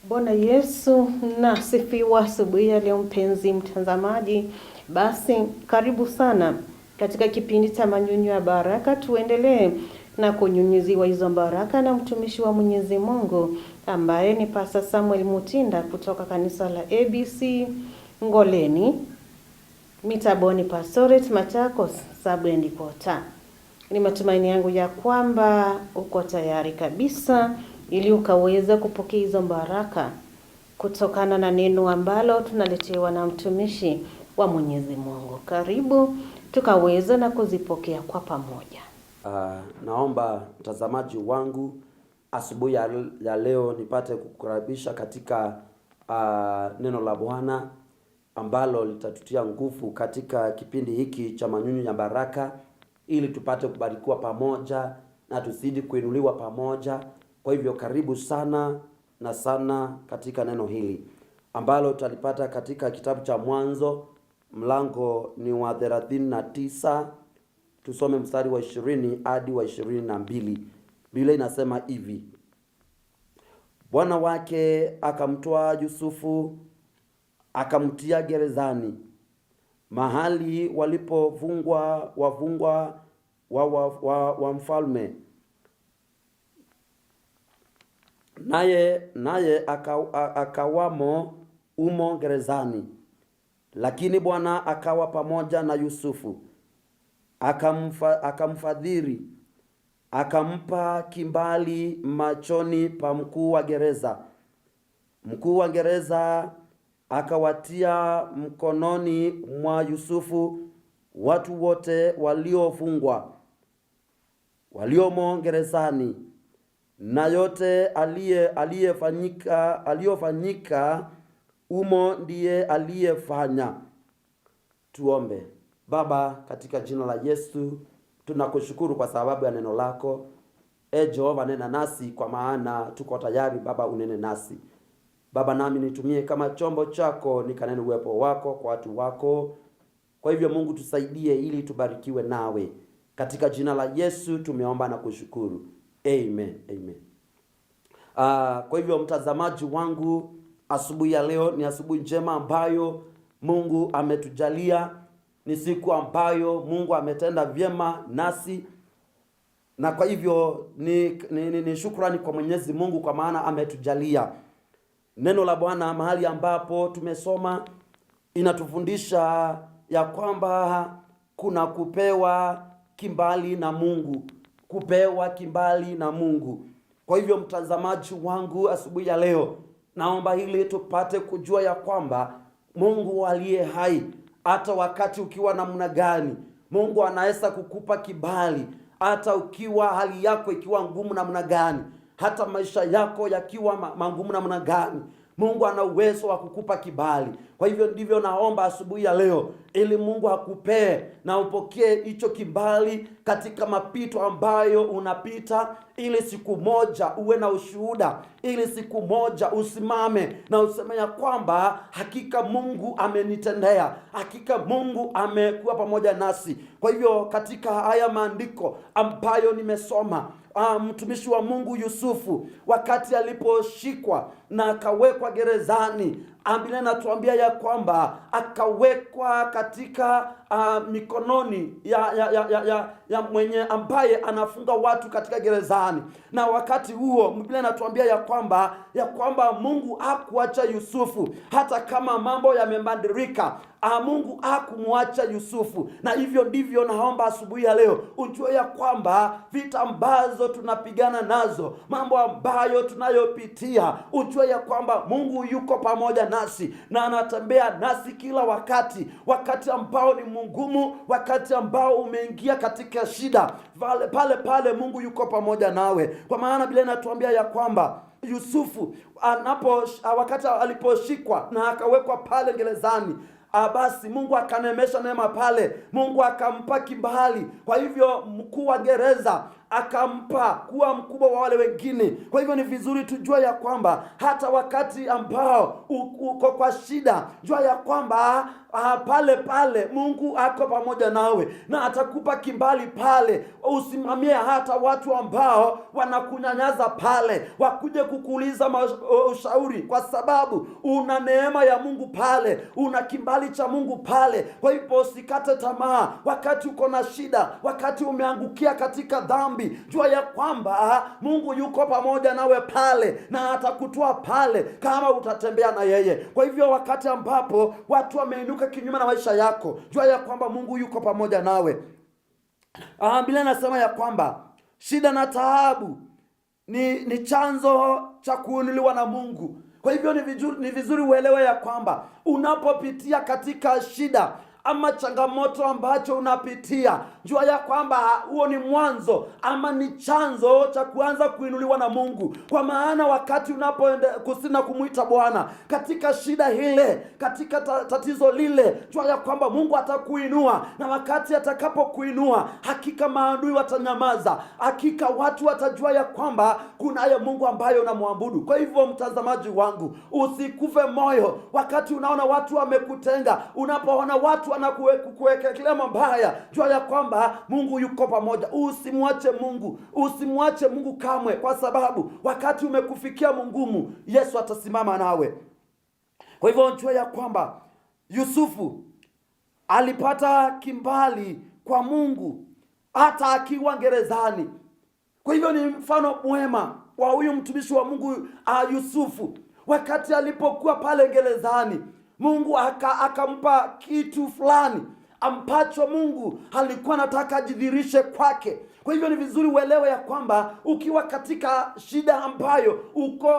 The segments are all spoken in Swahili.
Bwana Yesu na sifiwa asubuhi ya leo, mpenzi mtazamaji. Basi karibu sana katika kipindi cha manyunyu ya baraka. Tuendelee na kunyunyiziwa hizo baraka na mtumishi wa Mwenyezi Mungu ambaye ni Pastor Samuel Mutinda kutoka kanisa la ABC Ngoleni, Mitaboni Pastorate, Machakos Sub-Headquarters. Ni matumaini yangu ya kwamba uko tayari kabisa ili ukaweza kupokea hizo baraka kutokana na neno ambalo tunaletewa na mtumishi wa Mwenyezi Mungu. Karibu tukaweza na kuzipokea kwa pamoja. Naomba mtazamaji wangu asubuhi ya leo nipate kukaribisha katika neno la Bwana ambalo litatutia nguvu katika kipindi hiki cha manyunyu ya baraka, ili tupate kubarikiwa pamoja na tuzidi kuinuliwa pamoja. Kwa hivyo karibu sana na sana katika neno hili ambalo tutalipata katika kitabu cha Mwanzo, mlango ni wa 39, tusome mstari wa 20 hadi wa 22. Biblia inasema hivi: Bwana wake akamtoa Yusufu akamtia gerezani, mahali walipofungwa wafungwa wa mfalme. Naye akawamo umo gerezani. Lakini Bwana akawa pamoja na Yusufu, akamfadhili, akampa kimbali machoni pa mkuu wa gereza. Mkuu wa gereza akawatia mkononi mwa Yusufu watu wote waliofungwa waliomo gerezani, na yote aliyofanyika umo ndiye aliyefanya. Tuombe. Baba, katika jina la Yesu tunakushukuru kwa sababu ya neno lako. Jehova, nena nasi kwa maana tuko tayari. Baba, unene nasi. Baba, nami nitumie kama chombo chako, nikanene uwepo wako kwa watu wako. Kwa hivyo Mungu, tusaidie ili tubarikiwe nawe. Katika jina la Yesu tumeomba na kushukuru. Amen. Amen. Kwa hivyo mtazamaji wangu, asubuhi ya leo ni asubuhi njema ambayo Mungu ametujalia. Ni siku ambayo Mungu ametenda vyema nasi, na kwa hivyo ni shukrani kwa Mwenyezi Mungu kwa maana ametujalia. Neno la Bwana mahali ambapo tumesoma inatufundisha ya kwamba kuna kupewa kimbali na Mungu. Kupewa kimbali na Mungu. Kwa hivyo mtazamaji wangu, asubuhi ya leo naomba ili tupate kujua ya kwamba Mungu aliye hai, hata wakati ukiwa namna gani, Mungu anaweza kukupa kibali. Hata ukiwa hali yako ikiwa ngumu namna gani, hata maisha yako yakiwa magumu namna gani, Mungu ana uwezo wa kukupa kibali. Kwa hivyo ndivyo naomba asubuhi ya leo, ili Mungu akupee na upokee hicho kibali katika mapito ambayo unapita, ili siku moja uwe na ushuhuda, ili siku moja usimame na useme ya kwamba hakika Mungu amenitendea, hakika Mungu amekuwa pamoja nasi. Kwa hivyo katika haya maandiko ambayo nimesoma, mtumishi wa Mungu Yusufu wakati aliposhikwa na akawekwa gerezani, Biblia inatuambia ya kwamba akawekwa katika mikononi ya mwenye ambaye anafunga watu katika gerezani. Na wakati huo Biblia inatuambia ya kwamba Mungu hakuacha Yusufu hata kama mambo yamebadilika. Mungu hakumwacha Yusufu. Na hivyo ndivyo naomba asubuhi ya leo ujue ya kwamba vita ambazo tunapigana nazo, mambo ambayo tunayopitia, ujue ya kwamba Mungu yuko pamoja nasi na anatembea nasi kila wakati. Wakati ambao ni mgumu, wakati ambao umeingia katika shida, pale Mungu yuko pamoja nawe. Kwa maana Biblia inatuambia ya kwamba Yusufu wakati aliposhikwa na akawekwa pale gerezani, basi Mungu akanemesha neema pale, Mungu akampa kibali. Kwa hivyo mkuu wa gereza akampa kuwa mkubwa wa wale wengine. Kwa hivyo ni vizuri tujue ya kwamba hata wakati ambao uko kwa shida, jua ya kwamba pale pale Mungu ako pamoja nawe na atakupa kimbali pale. Usimamie hata watu ambao wanakunyanyaza pale wakuje kukuuliza ushauri, kwa sababu una neema ya Mungu pale, una kimbali cha Mungu pale. Kwa hivyo usikate tamaa wakati uko na shida, wakati umeangukia katika dhambi, jua ya kwamba Mungu yuko pamoja nawe pale na atakutoa pale kama utatembea na yeye. Kwa hivyo wakati ambapo watu wameinuka kinyume na maisha yako, jua ya kwamba Mungu yuko pamoja nawe. Biblia inasema ya kwamba shida na taabu ni chanzo cha kuinuliwa na Mungu. Kwa hivyo ni vizuri uelewe ya kwamba unapopitia katika shida ama changamoto ambacho unapitia, jua ya kwamba huo ni mwanzo ama ni chanzo cha kuanza kuinuliwa na Mungu. Kwa maana wakati unapoenda kusina kumuita Bwana katika shida ile, katika tatizo lile, jua ya kwamba Mungu atakuinua, na wakati atakapokuinua, hakika maadui watanyamaza, hakika watu watajua ya kwamba kunaye Mungu ambaye unamwabudu. Kwa hivyo mtazamaji wangu, usikufe moyo wakati unaona watu wamekutenga, unapoona watu wanakuwekelea mabaya, jua ya kwamba Mungu yuko pamoja. Usimwache Mungu kamwe, kwa sababu wakati umekufikia mgumu, Yesu atasimama nawe. Kwa hivyo jua ya kwamba Yusufu alipata kimbali kwa Mungu hata akiwa gerezani. Kwa hivyo ni mfano mwema wa huyu mtumishi wa Mungu Yusufu. Wakati alipokuwa pale gerezani, Mungu akampa kitu fulani ambacho Mungu alikuwa anataka ajidhirishe kwake. Kwa hivyo ni vizuri uelewe ya kwamba ukiwa katika shida ambayo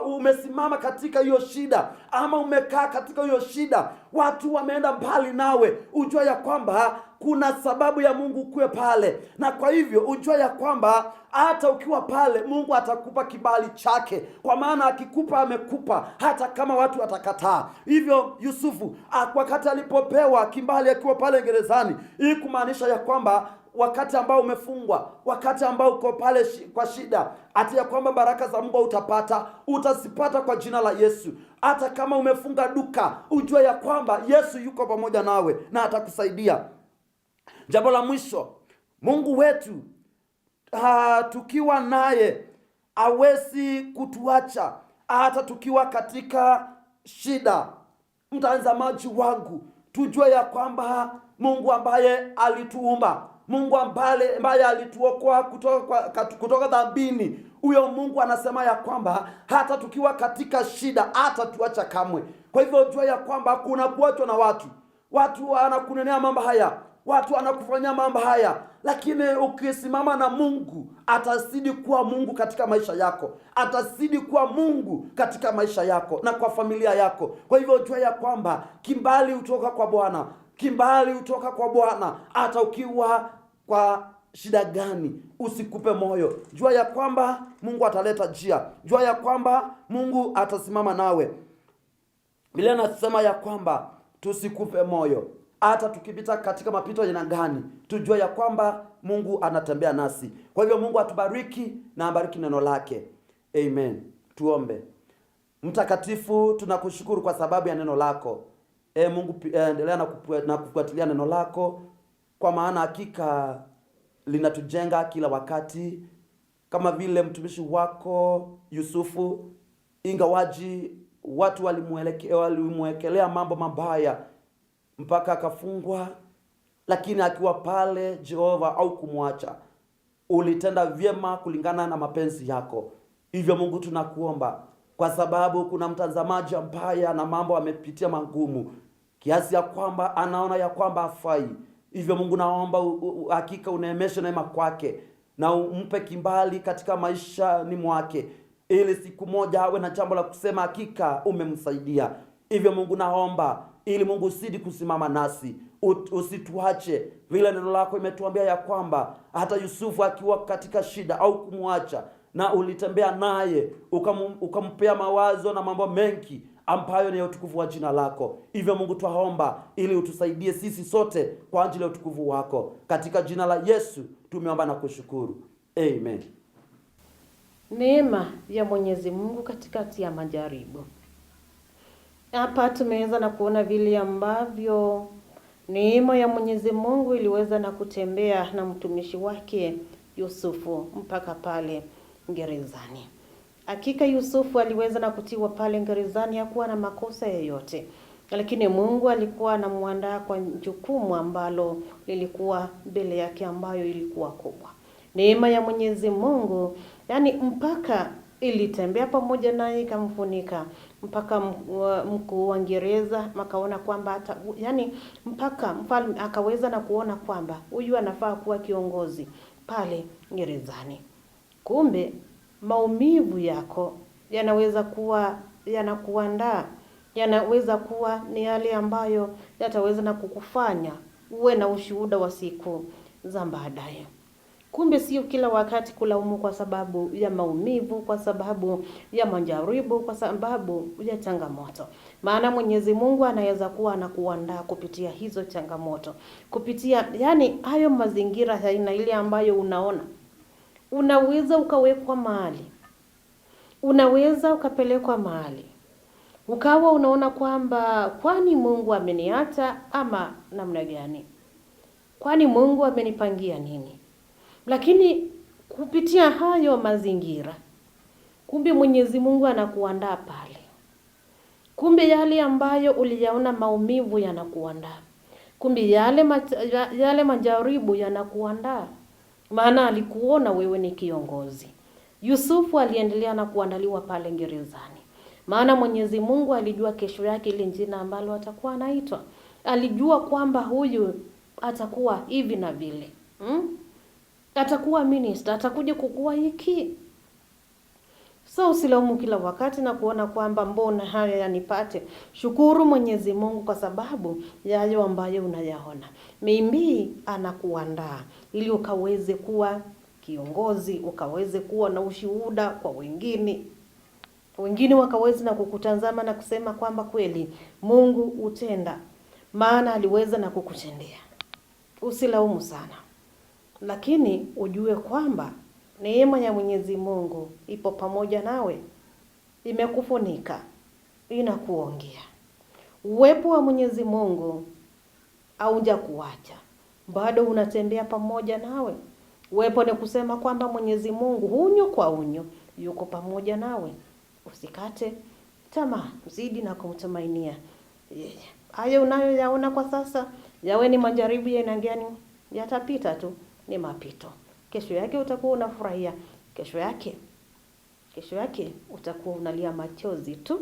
umesimama katika hiyo shida, ama umekaa katika hiyo shida, watu wameenda mbali nawe, ujua ya kwamba kuna sababu ya Mungu kuwe pale. Na kwa hivyo ujua ya kwamba hata ukiwa pale, Mungu atakupa kibali chake, kwa maana akikupa amekupa, hata kama watu watakataa. Hivyo Yusufu wakati alipopewa kimbali akiwa pale gerezani, hii kumaanisha ya kwamba wakati ambao umefungwa, wakati ambao uko pale kwa shida, hata ya kwamba baraka za Mungu utazipata kwa jina la Yesu. Hata kama umefunga duka, ujue ya kwamba Yesu yuko pamoja nawe na atakusaidia. Jambo la mwisho, Mungu wetu tukiwa naye hawezi kutuacha hata tukiwa katika shida. Mtazamaji wangu, tujue ya kwamba Mungu ambaye alituumba, Mungu ambaye alituokoa kutoka dhambini, huyo Mungu anasema ya kwamba hata tukiwa katika shida hata tuacha kamwe. Kwa hivyo jua ya kwamba kuna kuachwa na watu wanakunenea mambo haya, watu wanakufanyia mambo haya, lakini ukisimama na Mungu, atazidi kuwa Mungu katika maisha yako, atazidi kuwa Mungu katika maisha yako na kwa familia yako. Kwa hivyo jua ya kwamba kimbali hutoka kwa Bwana, kimbali hutoka kwa Bwana. Hata ukiwa kwa shida gani, usikupe moyo, jua ya kwamba Mungu ataleta njia, jua ya kwamba Mungu atasimama nawe. Biblia inasema ya kwamba tusikupe moyo, hata tukipita katika mapito ya gani, tujue ya kwamba Mungu anatembea nasi. Kwa hivyo Mungu atubariki na abariki neno lake. Amen. Tuombe. Mtakatifu, tunakushukuru kwa sababu ya neno lako. Mungu, endelea na kufuatilia neno lako, kwa maana hakika linatujenga kila wakati, kama vile mtumishi wako Yusufu, ingawaji watu walimwekelea mambo mabaya mpaka akafungwa, lakini akiwa pale Jehova au kumwacha, ulitenda vyema kulingana na mapenzi yako. Hivyo Mungu tunakuomba, kwa sababu kuna mtazamaji ambaye na mambo amepitia magumu kiasi ya kwamba anaona ya kwamba hafai. Hivyo Mungu naomba hakika uneemeshe neema kwake na umpe kimbali katika maisha ni mwake, ili siku moja awe na jambo la kusema hakika umemsaidia. Hivyo Mungu naomba, ili Mungu usidi kusimama nasi, usituache, vile neno lako imetuambia ya kwamba hata Yusufu akiwa katika shida au kumwacha, na ulitembea naye ukampea mawazo na mambo mengi ambayo ni utukufu wa jina lako. Hivyo Mungu twaomba ili utusaidie sisi sote kwa ajili ya utukufu wako. Katika jina la Yesu tumeomba na kushukuru. Amen. Neema ya Mwenyezi Mungu katikati ya majaribu. Hapa tumeweza na kuona vile ambavyo neema ya Mwenyezi Mungu iliweza na kutembea na mtumishi wake Yusufu mpaka pale gerezani. Hakika Yusufu aliweza na kutiwa pale gerezani, hakuwa na makosa yoyote, lakini Mungu alikuwa anamwandaa kwa jukumu ambalo lilikuwa mbele yake, ambayo ilikuwa kubwa. Neema ya Mwenyezi Mungu, yani mpaka ilitembea pamoja naye ikamfunika, mpaka mkuu wa gereza makaona kwamba hata yani mpaka mfalme akaweza na kuona kwamba huyu anafaa kuwa kiongozi pale gerezani. Kumbe maumivu yako yanaweza kuwa yanakuandaa, yanaweza kuwa ni yale ambayo yataweza na kukufanya uwe na ushuhuda wa siku za baadaye. Kumbe sio kila wakati kulaumu kwa sababu ya maumivu, kwa sababu ya majaribu, kwa sababu ya changamoto. Maana Mwenyezi Mungu anaweza kuwa anakuandaa kupitia hizo changamoto, kupitia yani hayo mazingira ya aina ile ambayo unaona. Unaweza ukawekwa mahali, unaweza ukapelekwa mahali, ukawa unaona kwamba kwani Mungu ameniacha ama namna gani? Kwani Mungu amenipangia nini? Lakini kupitia hayo mazingira, kumbe Mwenyezi Mungu anakuandaa pale. Kumbe yale ambayo uliyaona maumivu yanakuandaa. Kumbe yale majaribu yanakuandaa. Maana alikuona wewe ni kiongozi. Yusufu aliendelea na kuandaliwa pale gerezani. Maana Mwenyezi Mungu alijua kesho yake ile jina ambalo atakuwa anaitwa. Alijua kwamba huyu atakuwa hivi na vile. Atakuwa minister, atakuja kukua hiki. So usilaumu kila wakati na kuona kwamba mbona haya yanipate. Shukuru Mwenyezi Mungu kwa sababu ya hayo ambayo unayaona. Maybe anakuandaa ili ukaweze kuwa kiongozi, ukaweze kuwa na ushuhuda kwa wengine. Wengine wakaweze na kukutazama na kusema kwamba kweli Mungu utenda, maana aliweza na kukutendea. Usilaumu sana. Lakini ujue kwamba neema ya Mwenyezi Mungu ipo pamoja nawe, imekufunika, inakuongea. Uwepo wa Mwenyezi Mungu haujakuacha, bado unatembea pamoja nawe. Uwepo ni kusema kwamba Mwenyezi Mungu unyo kwa unyo yuko pamoja nawe. Usikate tamaa, zidi na kumtumainia yeye. Hayo unayoyaona kwa sasa, yawe ni majaribu ya aina gani, yatapita tu, ni mapito. Kesho yake utakuwa unafurahia. Kesho yake utakuwa unalia machozi tu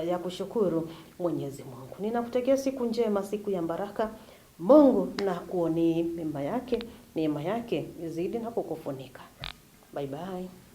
ya kushukuru Mwenyezi Mungu. Ninakutakia siku njema, siku ya baraka. Mungu na kuonee neema yake izidi na kukufunika. Bye bye.